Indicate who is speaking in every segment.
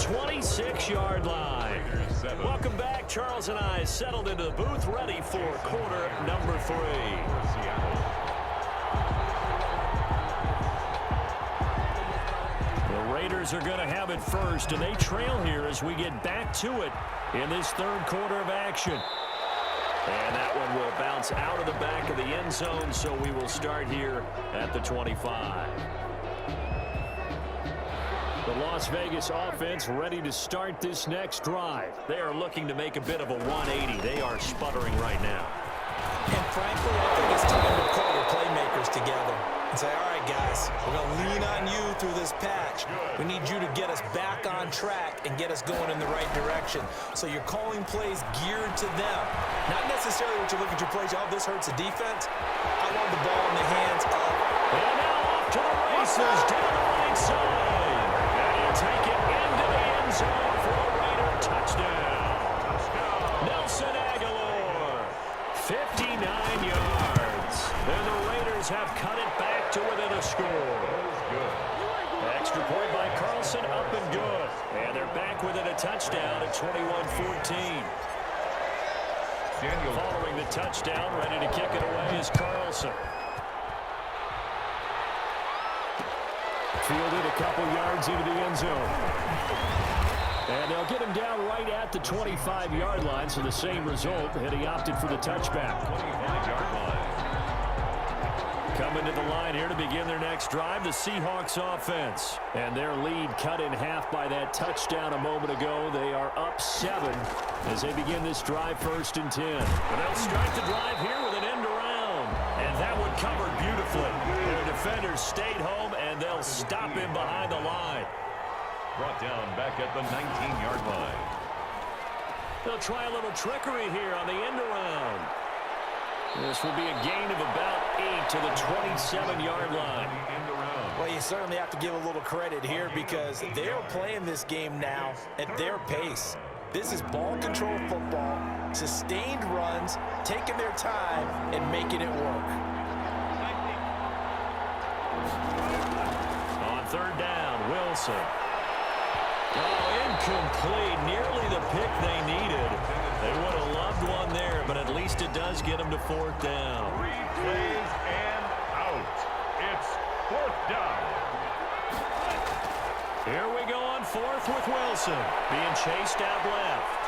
Speaker 1: 26-yard line. Welcome back. Charles and I settled into the booth, ready for quarter number 3. The Raiders are going to have it first, and they trail here as we get back to it in this third quarter of action. And that one will bounce out of the back of the end zone, so we will start here at the 25. The Las Vegas offense ready to start this next drive. They are looking to make a bit of a 180. They are sputtering right now.
Speaker 2: And frankly, I think it's time to pull your playmakers together and say, all right, guys, we're going to lean on you through this patch. We need you to get us back on track and get us going in the right direction. So you're calling plays geared to them. Not necessarily what you look at your plays, oh, this hurts the defense. I want the ball in the hands of...
Speaker 1: And now off to the races down the right side. And he'll take it into the end zone for a Raider touchdown. Nelson Agholor, 59 yards. And the Raiders have cut it back to within a score. Extra point by Carlson, up and good. And they're back within a touchdown at 21-14. Following the touchdown, ready to kick it away is Carlson. Fielded a couple yards into the end zone. And they'll get him down right at the 25-yard line, so the same result, and he opted for the touchback. 25-yard line. Coming to the line here to begin their next drive, the Seahawks offense. And their lead cut in half by that touchdown a moment ago. They are up 7 as they begin this drive, 1st and 10. But they'll start the drive here with an end around. And that one covered beautifully. Their defenders stayed home, and they'll stop him behind the line.
Speaker 3: Brought down back at the 19-yard line.
Speaker 1: They'll try a little trickery here on the end around. This will be a gain of about 8 to the 27-yard line.
Speaker 2: Well, you certainly have to give a little credit here because they're playing this game now at their pace. This is ball control football, sustained runs, taking their time and making it work.
Speaker 1: On 3rd down, Wilson. Oh, incomplete. Nearly the pick they needed. They would have loved one there, but at least it does get them to 4th down.
Speaker 3: 3 plays and out. It's 4th down.
Speaker 1: Here we go on 4th with Wilson. Being chased out left.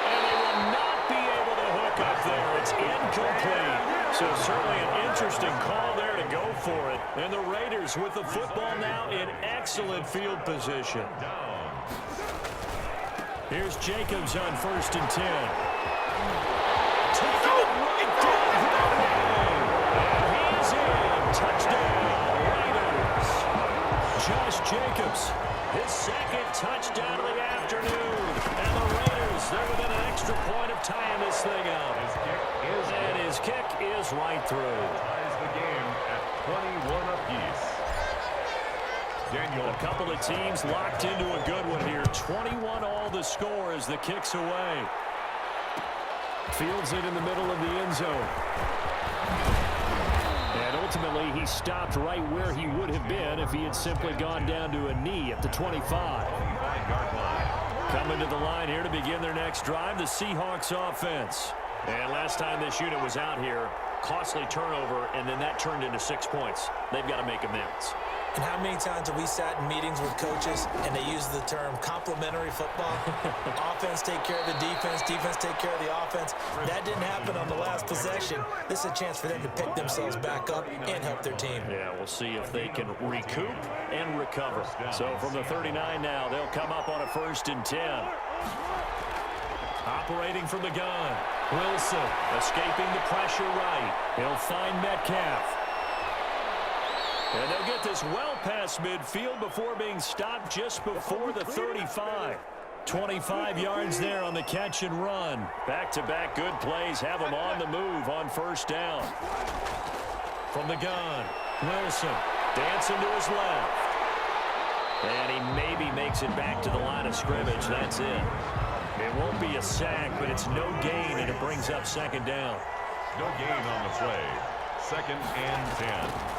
Speaker 1: And they will not be able to hook up there. It's incomplete. So certainly an interesting call there to go for it. And the Raiders with the football now in excellent field position. Here's Jacobs on 1st and 10. Took it right down the lane. And he's in. Touchdown, Raiders. Josh Jacobs, his 2nd touchdown of the afternoon. And the Raiders, they're within an extra point of tying this thing up. And his kick is right through.
Speaker 3: Ties the game at 21 apiece. Daniel.
Speaker 1: A couple of teams locked into a good one here. 21 all the score as the kick's away. Fields it in the middle of the end zone. And ultimately, he stopped right where he would have been if he had simply gone down to a knee at the 25.
Speaker 3: 25-yard line.
Speaker 1: Coming to the line here to begin their next drive, the Seahawks offense. And last time this unit was out here, costly turnover, and then that turned into 6 points. They've got to make amends.
Speaker 2: And how many times have we sat in meetings with coaches and they use the term complementary football? Offense take care of the defense, defense take care of the offense. That didn't happen on the last possession. This is a chance for them to pick themselves back up and help their team.
Speaker 1: Yeah, we'll see if they can recoup and recover. So from the 39 now, they'll come up on a 1st and 10. Operating from the gun. Wilson escaping the pressure right. He'll find Metcalf. And they'll get this well past midfield before being stopped just before the 35. 25 yards there on the catch and run. Back-to-back good plays have them on the move on 1st down. From the gun, Wilson dancing to his left. And he maybe makes it back to the line of scrimmage. That's it. It won't be a sack, but it's no gain, and it brings up 2nd down.
Speaker 3: No gain on the play. 2nd and 10.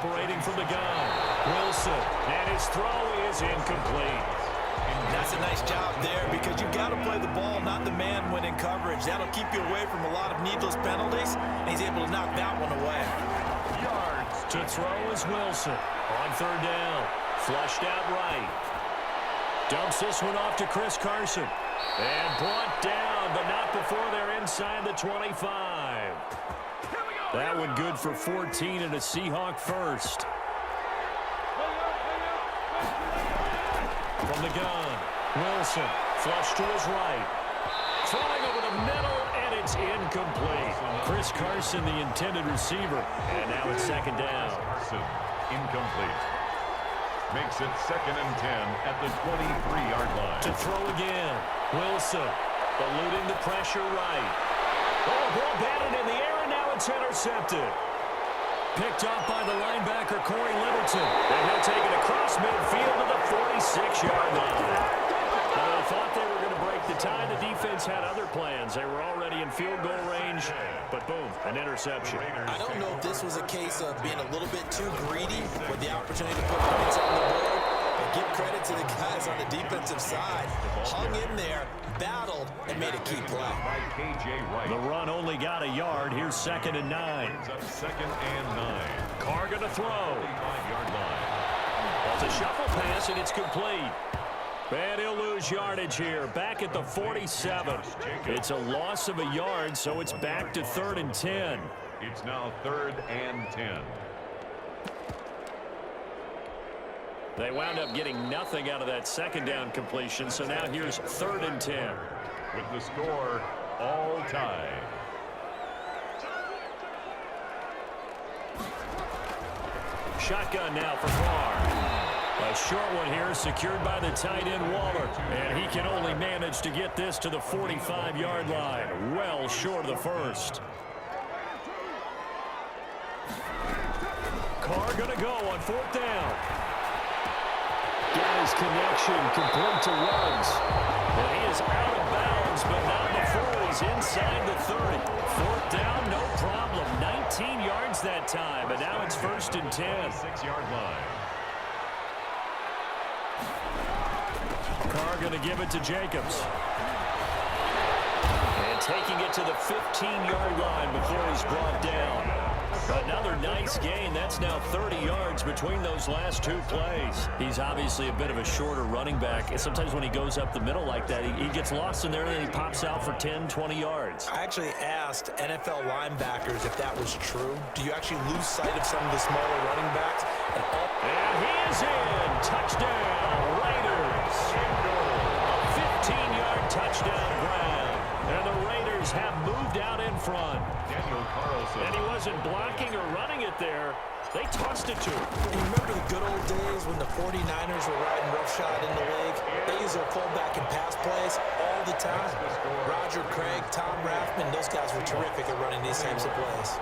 Speaker 1: operating from the gun. Wilson, and his throw is incomplete.
Speaker 2: That's a nice job there because you've got to play the ball, not the man when in coverage. That'll keep you away from a lot of needless penalties, and he's able to knock that one away.
Speaker 3: Yards.
Speaker 1: To throw is Wilson. On third down. Flushed out right. Dumps this one off to Chris Carson. And brought down, but not before they're inside the 25. That one good for 14 and a Seahawk first. From the gun, Wilson, flush to his right. Throwing over the middle, and it's incomplete. Chris Carson, the intended receiver. And now it's second down.
Speaker 3: Carson, incomplete. Makes it 2nd and 10 at the 23-yard line.
Speaker 1: To throw again, Wilson, eluding the pressure right. Oh, ball batted in the air, and now it's intercepted. Picked up by the linebacker, Corey Littleton. And he'll take it across midfield to the 46-yard line. Now, they thought they were going to break the tie. The defense had other plans. They were already in field goal range, but boom, an interception.
Speaker 2: I don't know if this was a case of being a little bit too greedy with the opportunity to put points on the board. But give credit to the guys on the defensive side. Hung in there, battled, and made a key play.
Speaker 1: The run only got a yard. Here's 2nd and 9.
Speaker 3: Brings up 2nd and 9.
Speaker 1: Carr going to throw.
Speaker 3: 45-yard line.
Speaker 1: It's a shuffle pass, and it's complete. And he'll lose yardage here, back at the 47. It's a loss of a yard, so it's back to 3rd and 10.
Speaker 3: It's now 3rd and 10.
Speaker 1: They wound up getting nothing out of that second down completion, so now here's 3rd and 10.
Speaker 3: With the score all tied.
Speaker 1: Shotgun now for Carr. A short one here secured by the tight end Waller. And he can only manage to get this to the 45-yard line. Well short of the first. Carr going to go on 4th down. Got his connection complete to Ruggs. And he is out of bounds, but not before he's inside the 30. 4th down, no problem. 19 yards that time, but now it's 1st and 10.
Speaker 3: 6-yard line.
Speaker 1: Carr going to give it to Jacobs. And taking it to the 15-yard line before he's brought down. Another nice gain. That's now 30 yards between those last two plays. He's obviously a bit of a shorter running back. And sometimes when he goes up the middle like that, he gets lost in there and then he pops out for 10, 20 yards.
Speaker 2: I actually asked NFL linebackers if that was true. Do you actually lose sight of some of the smaller running backs?
Speaker 1: And he is in. Touchdown, Raiders. A 15-yard touchdown grab. And the Raiders have moved out in front.
Speaker 3: Daniel Carlson.
Speaker 1: And he wasn't blocking or running it there. They tossed it to him.
Speaker 2: You remember the good old days when the 49ers were riding roughshod in the league? They used their fullback and pass plays all the time. Roger Craig, Tom Rathman, those guys were terrific at running these types of plays.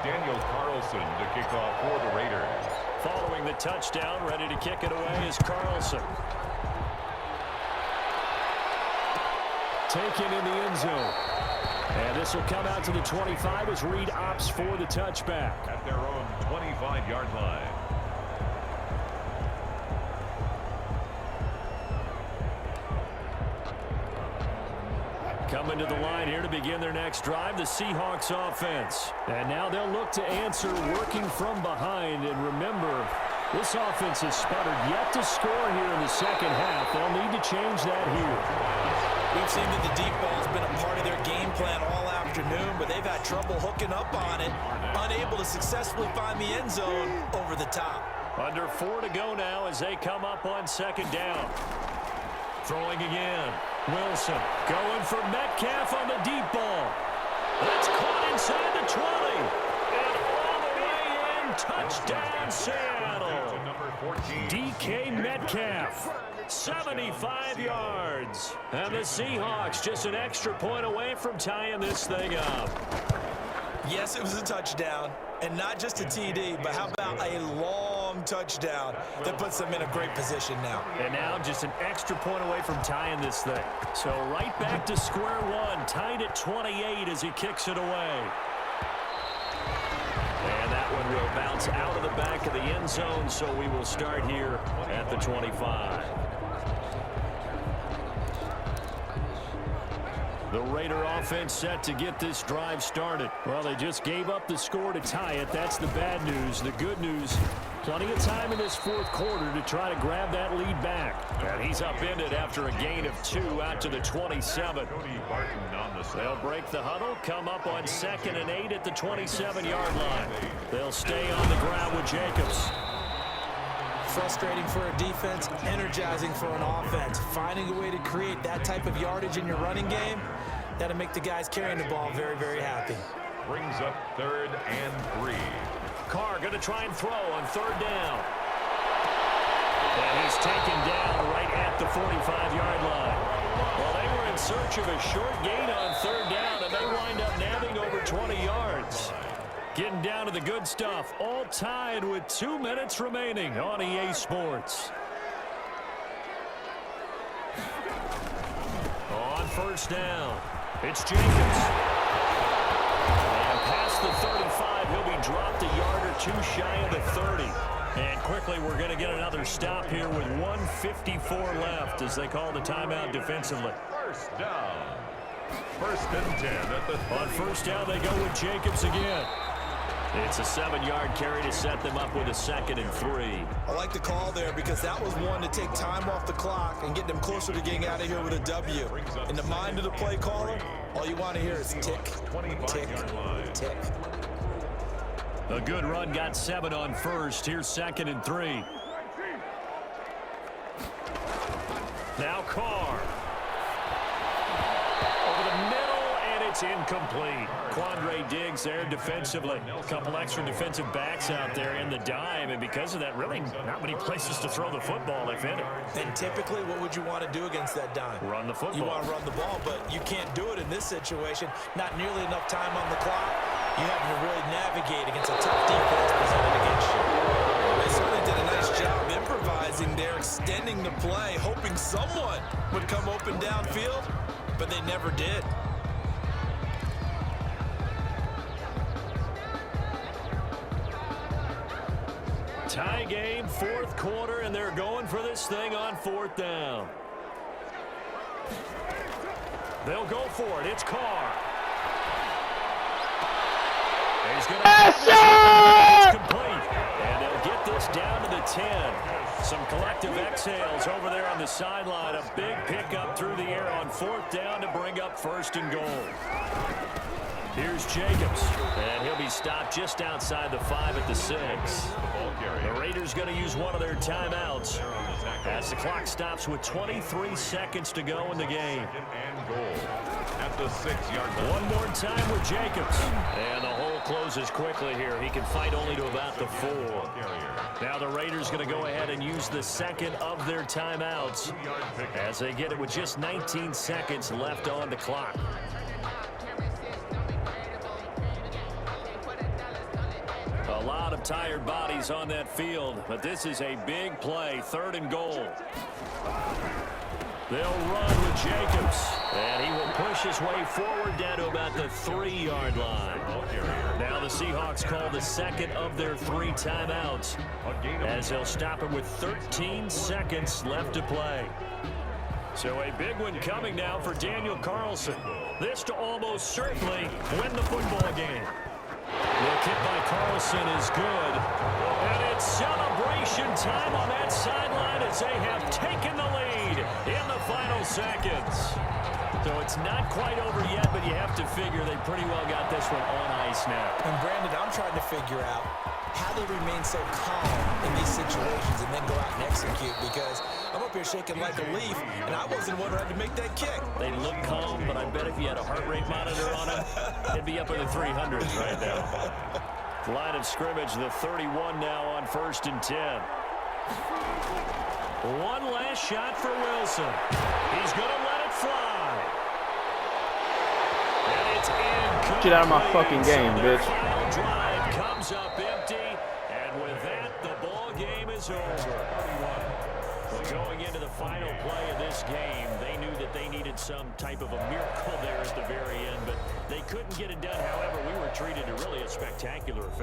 Speaker 3: Daniel Carlson to kick off for the Raiders.
Speaker 1: Following the touchdown, ready to kick it away is Carlson. Taken in the end zone. And this will come out to the 25 as Reed opts for the touchback.
Speaker 3: At their own 25-yard line.
Speaker 1: Coming to the line here to begin their next drive, the Seahawks offense. And now they'll look to answer working from behind. And remember, this offense has sputtered yet to score here in the second half. They'll need to change that here.
Speaker 2: We've seen that the deep ball has been a part of their game plan all afternoon, but they've had trouble hooking up on it, unable to successfully find the end zone over the top.
Speaker 1: Under 4 to go now as they come up on second down. Throwing again. Wilson going for Metcalf on the deep ball. That's caught inside the 20. And all the way in. Touchdown, Seattle. DK Metcalf. 75 yards. And the Seahawks just an extra point away from tying this thing up.
Speaker 2: Yes, it was a touchdown. And not just a TD, but how about a long touchdown that puts them in a great position now.
Speaker 1: And now just an extra point away from tying this thing. So right back to square one, tied at 28 as he kicks it away. And that one will bounce It's out of the back of the end zone, so we will start here at the 25. The Raider offense set to get this drive started. Well, they just gave up the score to tie it. That's the bad news. The good news, plenty of time in this fourth quarter to try to grab that lead back. And he's upended after a gain of 2 out to the 27. They'll break the huddle, come up on 2nd and 8 at the 27-yard line. They'll stay on the ground with Jacobs.
Speaker 2: Frustrating for a defense, energizing for an offense. Finding a way to create that type of yardage in your running game, that'll make the guys carrying the ball very, very happy.
Speaker 3: Brings up 3rd and 3.
Speaker 1: Carr going to try and throw on 3rd down. And he's taken down right at the 45-yard line. Well, they were in search of a short gain on 3rd down, and they wind up nabbing over 20 yards. Getting down to the good stuff, all tied with 2 minutes remaining on EA Sports. On 1st down, it's Jacobs. And past the 35, he'll be dropped a yard or 2 shy of the 30. And quickly, we're going to get another stop here with 1:54 left as they call the timeout defensively.
Speaker 3: 1st down. 1st and 10 at the 30.
Speaker 1: On 1st down, they go with Jacobs again. It's a 7-yard carry to set them up with a 2nd and 3.
Speaker 2: I like the call there because that was one to take time off the clock and get them closer to getting out of here with a W. In the mind of the play caller, all you want to hear is tick, tick, tick.
Speaker 1: A good run got 7 on 1st. Here's 2nd and 3. Now Carr. Over the middle, and it's incomplete. Quandre Diggs there defensively. A couple extra defensive backs out there in the dime, and because of that, really not many places to throw the football, if any.
Speaker 2: And typically, what would you want to do against that dime?
Speaker 1: Run the football.
Speaker 2: You want to run the ball, but you can't do it in this situation. Not nearly enough time on the clock. You have to really navigate against a tough defense presented against you. They certainly did a nice job improvising there, extending the play, hoping someone would come open downfield, but they never did.
Speaker 1: Tie game, 4th quarter, and they're going for this thing on 4th down. They'll go for it. It's Carr. He's going to complete, and they'll get this down to the 10. Some collective exhales over there on the sideline. A big pickup through the air on 4th down to bring up 1st and goal. Here's Jacobs, and he'll be stopped just outside the 5 at the 6. The Raiders going to use one of their timeouts as the clock stops with 23 seconds to go in the game.
Speaker 3: 2nd and goal at the 6-yard line.
Speaker 1: One more time with Jacobs, and the hole closes quickly here. He can fight only to about the 4. Now the Raiders going to go ahead and use the 2nd of their timeouts as they get it with just 19 seconds left on the clock. A lot of tired bodies on that field, but this is a big play, 3rd and goal. They'll run with Jacobs, and he will push his way forward down to about the 3-yard line. Now the Seahawks call the 2nd of their 3 timeouts as they'll stop it with 13 seconds left to play. So a big one coming now for Daniel Carlson. This to almost certainly win the football game. The kick by Carlson is good. And it's celebration time on that sideline as they have taken the lead in the final seconds. So it's not quite over yet, but you have to figure they pretty well got this one on ice now.
Speaker 2: And Brandon, I'm trying to figure out how they remain so calm in these situations and then go out and execute, because I'm up here shaking like a leaf, and I wasn't one who had to make that kick.
Speaker 1: They look calm, but I bet if you had a heart rate monitor on them, it'd be up in the 300s right now. Line of scrimmage, the 31 now on 1st and 10. One last shot for Wilson. He's going to let it fly. And it's incomplete.
Speaker 4: Get out of my fucking game, bitch.
Speaker 1: Final drive comes up empty, and with that, the ball game is over. Well, going into the final play of this game, they knew that they needed some type of a miracle there at the very end, but they couldn't get it done. However, we were treated to really a spectacular affair.